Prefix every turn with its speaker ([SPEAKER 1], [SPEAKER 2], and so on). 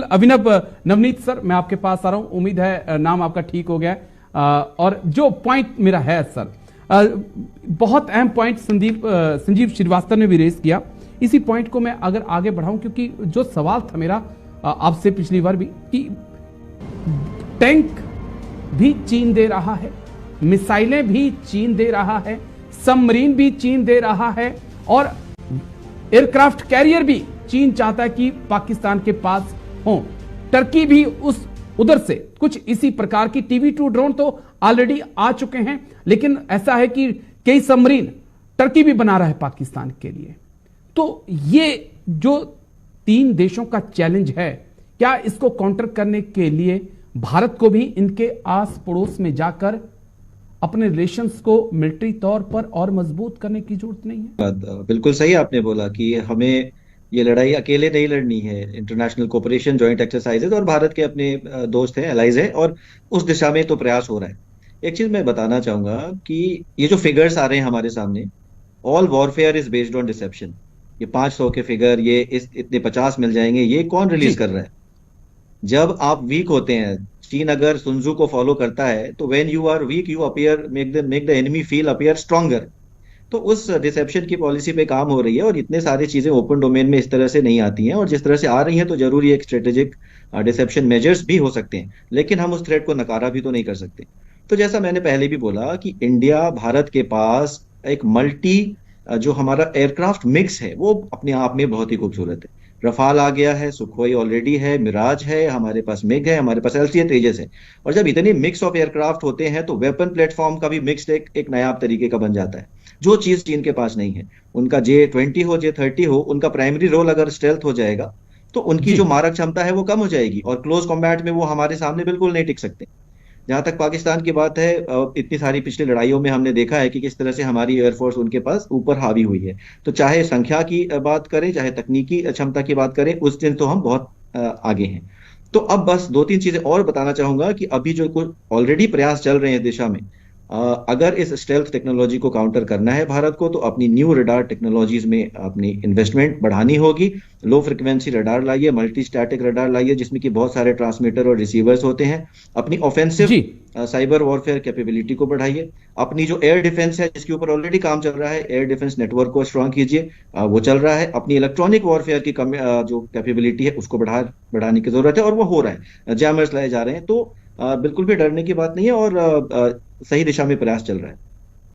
[SPEAKER 1] अभिनव, Navneet sir, मैं आपके पास आ रहा हूं। उम्मीद है नाम आपका ठीक हो गया है। और जो पॉइंट मेरा है सर, बहुत अहम पॉइंट संजीव श्रीवास्तव ने भी रेस किया। इसी पॉइंट को मैं अगर आगे बढ़ाऊं, क्योंकि जो सवाल था मेरा आपसे पिछली बार भी कि टैंक भी चीन दे रहा है, मिसाइलें भी चीन दे रहा है, सबमरीन भी चीन दे रहा है, और एयरक्राफ्ट कैरियर भी चीन चाहता है कि पाकिस्तान के पास हो। टर्की भी उधर से कुछ इसी प्रकार की TB2 ड्रोन तो ऑलरेडी आ चुके हैं, लेकिन ऐसा है कि कई सबमरीन टर्की भी बना रहा है पाकिस्तान के लिए। तो ये जो 3 देशों का चैलेंज है, क्या इसको काउंटर करने के लिए भारत को भी इनके आस पड़ोस में जाकर अपने रिलेशंस को मिलिट्री तौर पर और मजबूत करने की जरूरत नहीं है?
[SPEAKER 2] बिल्कुल सही आपने बोला कि हमें ये लड़ाई अकेले नहीं लड़नी है। इंटरनेशनल कोऑपरेशन, जॉइंट एक्सरसाइजेज, और भारत के अपने दोस्त हैं, एलाइज हैं, और उस दिशा में तो प्रयास हो रहा है। एक चीज मैं बताना चाहूंगा कि ये जो फिगर्स आ रहे हैं हमारे सामने, all warfare is based on deception. ये 500 के फिगर, ये इतने 50 मिल जाएंगे, ये कौन रिलीज कर रहा है? जब आप वीक होते हैं, चीन अगर सुनजू को फॉलो करता है, तो when you are weak you appear, make the enemy feel appear stronger. तो उस डिसेप्शन की पॉलिसी पे काम हो रही है, और इतने सारी चीजें ओपन डोमेन में इस तरह से नहीं आती हैं, और जिस तरह से आ रही हैं तो जरूरी एक स्ट्रेटेजिक डिसेप्शन मेजर्स भी हो सकते हैं, लेकिन हम उस थ्रेट को नकारा भी तो नहीं कर सकते। तो जैसा मैंने पहले भी बोला कि इंडिया, भारत के पास एक मल्टी जो हमारा एयरक्राफ्ट मिक्स है, वो अपने आप में बहुत ही खूबसूरत है। रफाल आ गया है, सुखोई ऑलरेडी है, मिराज है, हमारे पास मिग है, हमारे पास LCA तेजस है। और जब इतनी मिक्स ऑफ एयरक्राफ्ट होते हैं तो वेपन प्लेटफॉर्म का भी मिक्स एक नया तरीके का बन जाता है, जो चीज चीन के पास नहीं है। उनका J-20 हो, J-30 हो, उनका प्राइमरी रोल अगर स्टेल्थ हो जाएगा तो उनकी जो मारक क्षमता है वो कम हो जाएगी, और क्लोज कॉम्बैट में वो हमारे सामने बिल्कुल नहीं टिक सकते। जहां तक पाकिस्तान की बात है, इतनी सारी पिछली लड़ाइयों में हमने देखा है कि किस तरह से हमारी एयरफोर्स उनके पास ऊपर हावी हुई है। तो चाहे संख्या की बात करें, चाहे तकनीकी क्षमता की बात करें, उस दिन तो हम बहुत आगे हैं। तो अब बस 2-3 चीजें और बताना चाहूंगा कि अभी जो कुछ ऑलरेडी प्रयास चल रहे हैं दिशा में, अगर इस स्टेल्थ टेक्नोलॉजी को काउंटर करना है भारत को, तो अपनी न्यू रडार टेक्नोलॉजीज में अपनी इन्वेस्टमेंट बढ़ानी होगी। लो फ्रिक्वेंसी रडार लाइए, मल्टी स्टैटिक रडार लाइए, जिसमें कि बहुत सारे ट्रांसमीटर और रिसीवर्स होते हैं। अपनी ऑफेंसिव साइबर वॉरफेयर कैपेबिलिटी को बढ़ाइए। अपनी जो एयर डिफेंस है, जिसके ऊपर ऑलरेडी काम चल रहा है, एयर डिफेंस नेटवर्क को स्ट्रॉन्ग कीजिए, वो चल रहा है। अपनी इलेक्ट्रॉनिक वॉरफेयर की जो कैपेबिलिटी है उसको बढ़ाने की जरूरत है, और वो हो रहा है। जैमर्स लाए जा रहे हैं, तो बिल्कुल भी डरने की बात नहीं है, और सही दिशा में प्रयास चल रहा है।